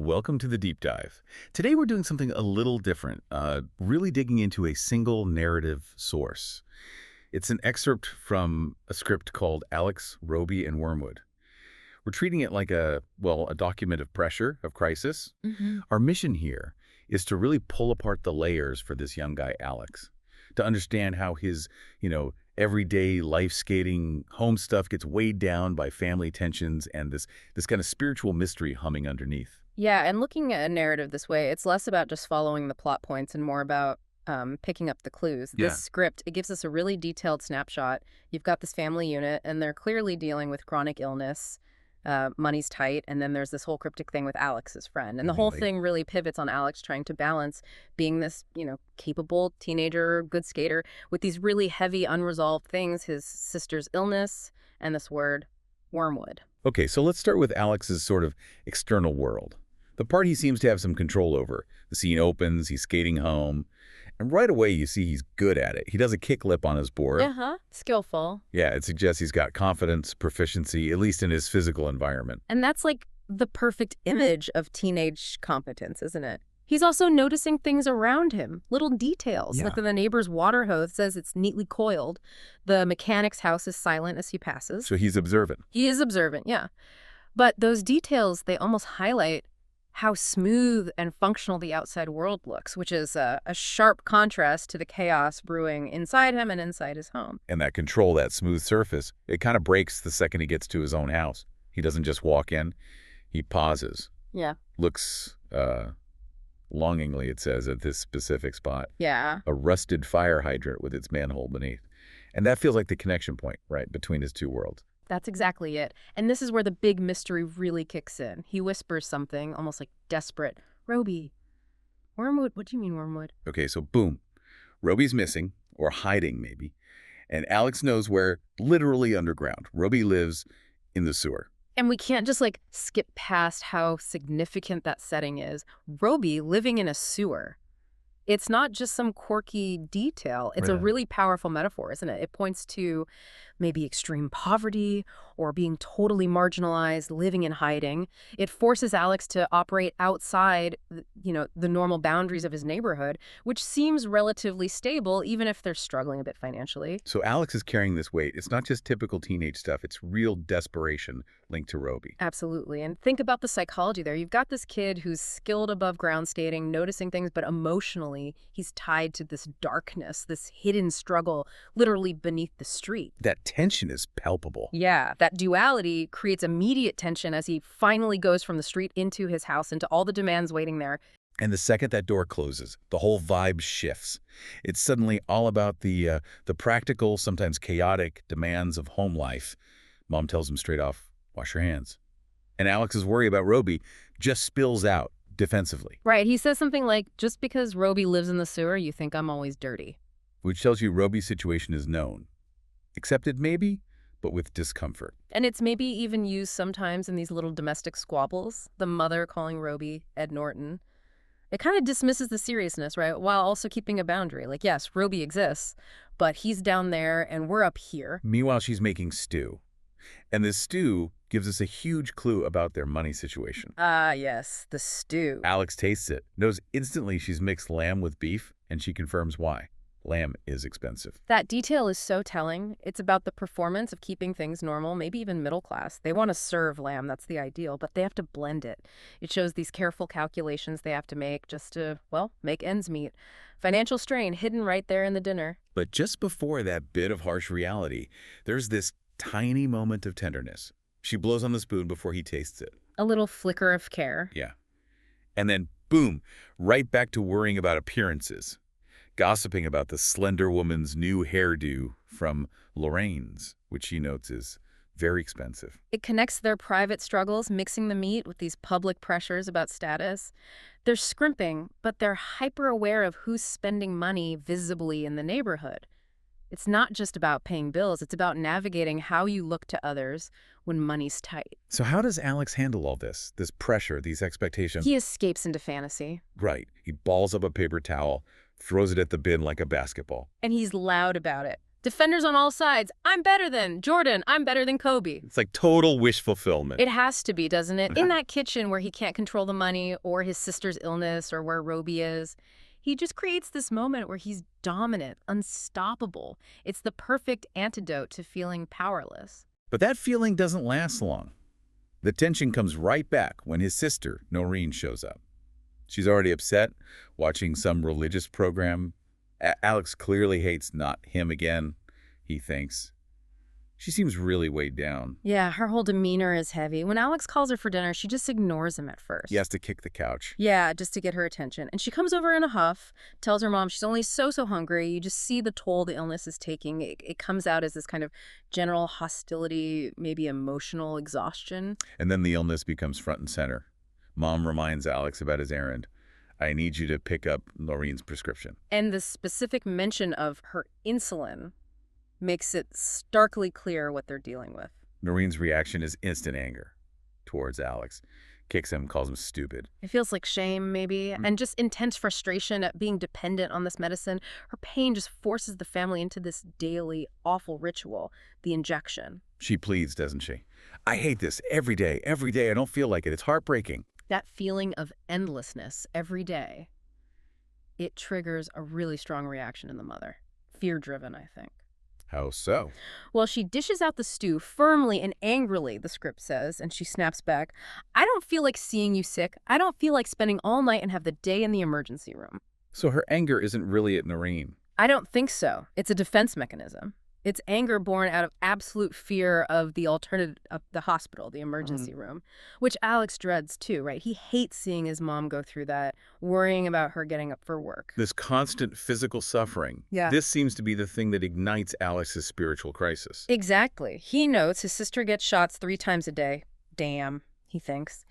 Welcome to the deep dive. Today we're doing something a little different, really digging into a single narrative source. It's an excerpt from a script called Alex, Roby, and Wormwood. We're treating it like a document of pressure, of crisis. Our mission here is to really pull apart the layers for this young guy, Alex, to understand how his, everyday life skating home stuff gets weighed down by family tensions and this kind of spiritual mystery humming underneath. Yeah, and looking at a narrative this way, it's less about just following the plot points and more about picking up the clues. Yeah. This script, it gives us a really detailed snapshot. You've got this family unit, and they're clearly dealing with chronic illness. Money's tight, and then there's this whole cryptic thing with Alex's friend. And the whole Right. thing really pivots on Alex trying to balance being this, capable teenager, good skater, with these really heavy, unresolved things, his sister's illness and this word, wormwood. Okay, so let's start with Alex's sort of external world. The part he seems to have some control over. The scene opens, he's skating home, and right away you see he's good at it. He does a kickflip on his board. Uh-huh. Skillful. Yeah, it suggests he's got confidence, proficiency, at least in his physical environment. And that's like the perfect image of teenage competence, isn't it? He's also noticing things around him, little details. Yeah. Like the neighbor's water hose says it's neatly coiled. The mechanic's house is silent as he passes. So he's observant. He is observant, yeah. But those details, they almost highlight how smooth and functional the outside world looks, which is a sharp contrast to the chaos brewing inside him and inside his home. And that control, that smooth surface, it kind of breaks the second he gets to his own house. He doesn't just walk in, he pauses, Yeah. looks longingly, it says, at this specific spot. Yeah. A rusted fire hydrant with its manhole beneath. And that feels like the connection point, right, between his two worlds. That's exactly it. And this is where the big mystery really kicks in. He whispers something, almost like desperate. Roby. Wormwood? What do you mean, wormwood? Okay, so boom. Roby's missing, or hiding maybe, and Alex knows where, literally underground. Roby lives in the sewer. And we can't just, skip past how significant that setting is. Roby living in a sewer. It's not just some quirky detail. It's a Right. really powerful metaphor, isn't it? It points to maybe extreme poverty or being totally marginalized, living in hiding. It forces Alex to operate outside, the normal boundaries of his neighborhood, which seems relatively stable, even if they're struggling a bit financially. So Alex is carrying this weight. It's not just typical teenage stuff. It's real desperation linked to Roby. Absolutely. And think about the psychology there. You've got this kid who's skilled above ground skating, noticing things, but emotionally, he's tied to this darkness, this hidden struggle, literally beneath the street. That tension is palpable. Yeah, that duality creates immediate tension as he finally goes from the street into his house, into all the demands waiting there. And the second that door closes, the whole vibe shifts. It's suddenly all about the practical, sometimes chaotic demands of home life. Mom tells him straight off, wash your hands. And Alex's worry about Roby just spills out defensively, Right, he says something like, just because Roby lives in the sewer, you think I'm always dirty. which tells you Roby's situation is known. Accepted maybe, but with discomfort. And it's maybe even used sometimes in these little domestic squabbles, the mother calling Roby Ed Norton. It kind of dismisses the seriousness, right, while also keeping a boundary. Like, yes, Roby exists, but he's down there and we're up here. Meanwhile, she's making stew. And this stew gives us a huge clue about their money situation. Ah, yes, the stew. Alex tastes it, knows instantly she's mixed lamb with beef, and she confirms why. Lamb is expensive. That detail is so telling. It's about the performance of keeping things normal, maybe even middle class. They want to serve lamb, that's the ideal, but they have to blend it. It shows these careful calculations they have to make just to, make ends meet. Financial strain hidden right there in the dinner. But just before that bit of harsh reality, there's this tiny moment of tenderness. She blows on the spoon before he tastes it. A little flicker of care. Yeah. And then, boom, right back to worrying about appearances. Gossiping about the slender woman's new hairdo from Lorraine's, which she notes is very expensive. It connects their private struggles, mixing the meat with these public pressures about status. They're scrimping, but they're hyper-aware of who's spending money visibly in the neighborhood. It's not just about paying bills, it's about navigating how you look to others when money's tight. So how does Alex handle all this pressure, these expectations? He escapes into fantasy. Right. He balls up a paper towel, throws it at the bin like a basketball. And he's loud about it. Defenders on all sides. I'm better than Jordan. I'm better than Kobe. It's like total wish fulfillment. It has to be, doesn't it? In that kitchen where he can't control the money or his sister's illness or where Roby is, he just creates this moment where he's dominant, unstoppable. It's the perfect antidote to feeling powerless. But that feeling doesn't last long. The tension comes right back when his sister, Noreen, shows up. She's already upset, watching some religious program. Alex clearly hates not him again, he thinks. She seems really weighed down. Yeah, her whole demeanor is heavy. When Alex calls her for dinner, she just ignores him at first. He has to kick the couch. Yeah, just to get her attention. And she comes over in a huff, tells her mom she's only so hungry. You just see the toll the illness is taking. It comes out as this kind of general hostility, maybe emotional exhaustion. And then the illness becomes front and center. Mom reminds Alex about his errand. I need you to pick up Noreen's prescription. And the specific mention of her insulin makes it starkly clear what they're dealing with. Noreen's reaction is instant anger towards Alex. Kicks him, calls him stupid. It feels like shame, maybe, and just intense frustration at being dependent on this medicine. Her pain just forces the family into this daily, awful ritual, the injection. She pleads, doesn't she? I hate this every day. I don't feel like it. It's heartbreaking. That feeling of endlessness every day, it triggers a really strong reaction in the mother. Fear-driven, I think. How so? Well, she dishes out the stew firmly and angrily, the script says, and she snaps back, I don't feel like seeing you sick. I don't feel like spending all night and have the day in the emergency room. So her anger isn't really at Noreen. I don't think so. It's a defense mechanism. It's anger born out of absolute fear of the alternative of the hospital, the emergency room, which Alex dreads too, right? He hates seeing his mom go through that, worrying about her getting up for work. This constant physical suffering. Yeah. This seems to be the thing that ignites Alex's spiritual crisis. Exactly. He notes his sister gets shots 3 times a day. Damn, he thinks.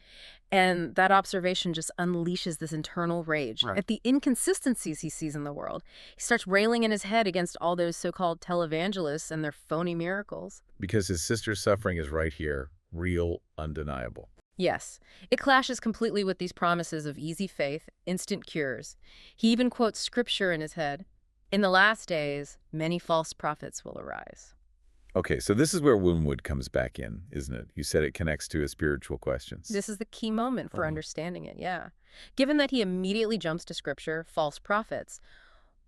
And that observation just unleashes this internal rage at the inconsistencies he sees in the world. He starts railing in his head against all those so-called televangelists and their phony miracles. Because his sister's suffering is right here, real, undeniable. Yes, it clashes completely with these promises of easy faith, instant cures. He even quotes scripture in his head. In the last days, many false prophets will arise. Okay, so this is where Wormwood comes back in, isn't it? You said it connects to his spiritual questions. This is the key moment for understanding it, yeah. Given that he immediately jumps to scripture, false prophets,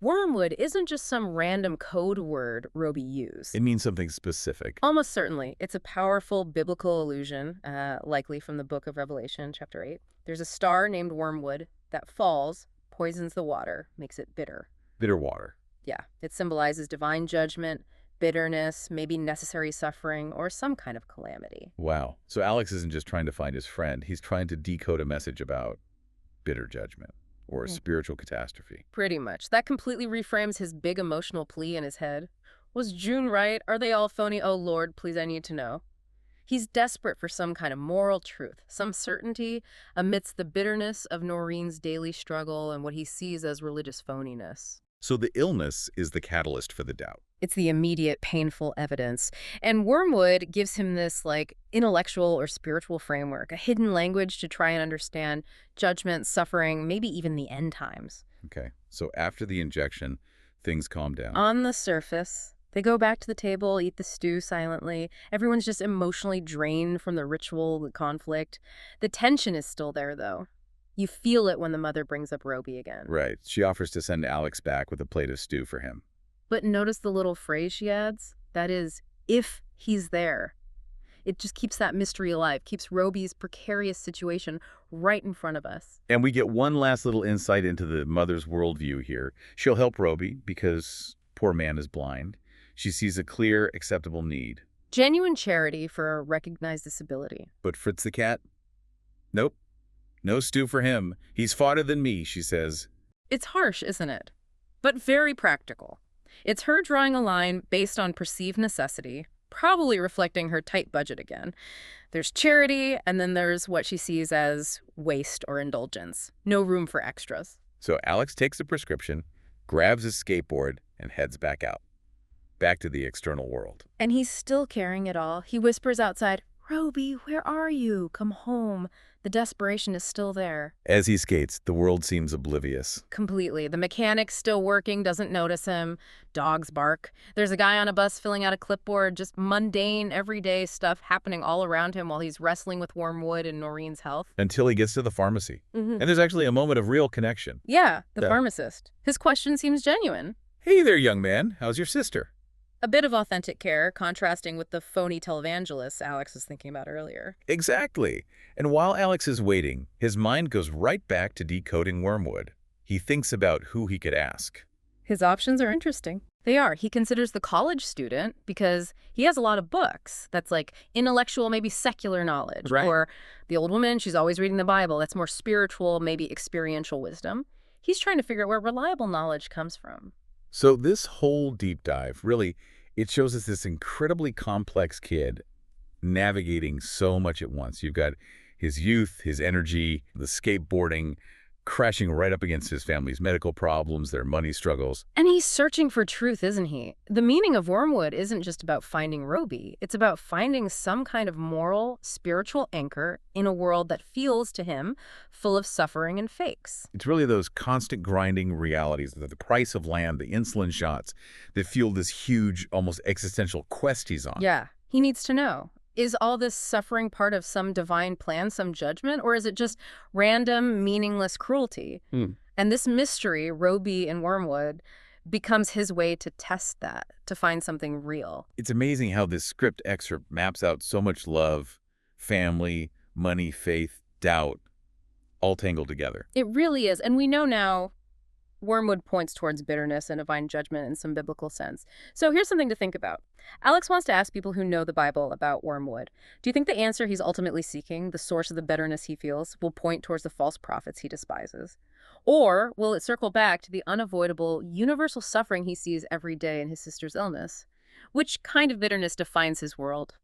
wormwood isn't just some random code word Roby used. It means something specific. Almost certainly. It's a powerful biblical allusion, likely from the book of Revelation, chapter 8. There's a star named Wormwood that falls, poisons the water, makes it bitter. Bitter water. Yeah, it symbolizes divine judgment, bitterness, maybe necessary suffering, or some kind of calamity. Wow. So Alex isn't just trying to find his friend. He's trying to decode a message about bitter judgment or a spiritual catastrophe. Pretty much. That completely reframes his big emotional plea in his head. Was June right? Are they all phony? Oh, Lord, please, I need to know. He's desperate for some kind of moral truth, some certainty amidst the bitterness of Noreen's daily struggle and what he sees as religious phoniness. So the illness is the catalyst for the doubt. It's the immediate, painful evidence. And Wormwood gives him this, intellectual or spiritual framework, a hidden language to try and understand judgment, suffering, maybe even the end times. Okay, so after the injection, things calm down. On the surface, they go back to the table, eat the stew silently. Everyone's just emotionally drained from the ritual, the conflict. The tension is still there, though. You feel it when the mother brings up Roby again. Right. She offers to send Alex back with a plate of stew for him. But notice the little phrase she adds? That is, if he's there. It just keeps that mystery alive, keeps Roby's precarious situation right in front of us. And we get one last little insight into the mother's worldview here. She'll help Roby because poor man is blind. She sees a clear, acceptable need. Genuine charity for a recognized disability. But Fritz the cat? Nope. No stew for him. He's fodder than me, she says. It's harsh, isn't it? But very practical. It's her drawing a line based on perceived necessity, probably reflecting her tight budget again. There's charity, and then there's what she sees as waste or indulgence. No room for extras. So Alex takes the prescription, grabs his skateboard, and heads back out. Back to the external world. And he's still carrying it all. He whispers outside, Roby, where are you? Come home. The desperation is still there. As he skates, the world seems oblivious. Completely. The mechanic's still working, doesn't notice him. Dogs bark. There's a guy on a bus filling out a clipboard, just mundane, everyday stuff happening all around him while he's wrestling with Wormwood and Noreen's health. Until he gets to the pharmacy. Hmm. And there's actually a moment of real connection. Yeah, the Yeah. pharmacist. His question seems genuine. Hey there, young man. How's your sister? A bit of authentic care, contrasting with the phony televangelists Alex was thinking about earlier. Exactly. And while Alex is waiting, his mind goes right back to decoding Wormwood. He thinks about who he could ask. His options are interesting. They are. He considers the college student because he has a lot of books. That's like intellectual, maybe secular knowledge. Right. Or the old woman, she's always reading the Bible. That's more spiritual, maybe experiential wisdom. He's trying to figure out where reliable knowledge comes from. So this whole deep dive, really, it shows us this incredibly complex kid navigating so much at once. You've got his youth, his energy, the skateboarding, crashing right up against his family's medical problems, their money struggles. And he's searching for truth, isn't he? The meaning of Wormwood isn't just about finding Roby. It's about finding some kind of moral, spiritual anchor in a world that feels, to him, full of suffering and fakes. It's really those constant grinding realities, the price of land, the insulin shots, that fuel this huge, almost existential quest he's on. Yeah, he needs to know. Is all this suffering part of some divine plan, some judgment, or is it just random, meaningless cruelty? And this mystery, Roby and Wormwood, becomes his way to test that, to find something real. It's amazing how this script excerpt maps out so much love, family, money, faith, doubt, all tangled together. It really is. And we know now Wormwood points towards bitterness and divine judgment in some biblical sense. So here's something to think about. Alex wants to ask people who know the Bible about Wormwood. Do you think the answer he's ultimately seeking, the source of the bitterness he feels, will point towards the false prophets he despises? Or will it circle back to the unavoidable, universal suffering he sees every day in his sister's illness? Which kind of bitterness defines his world?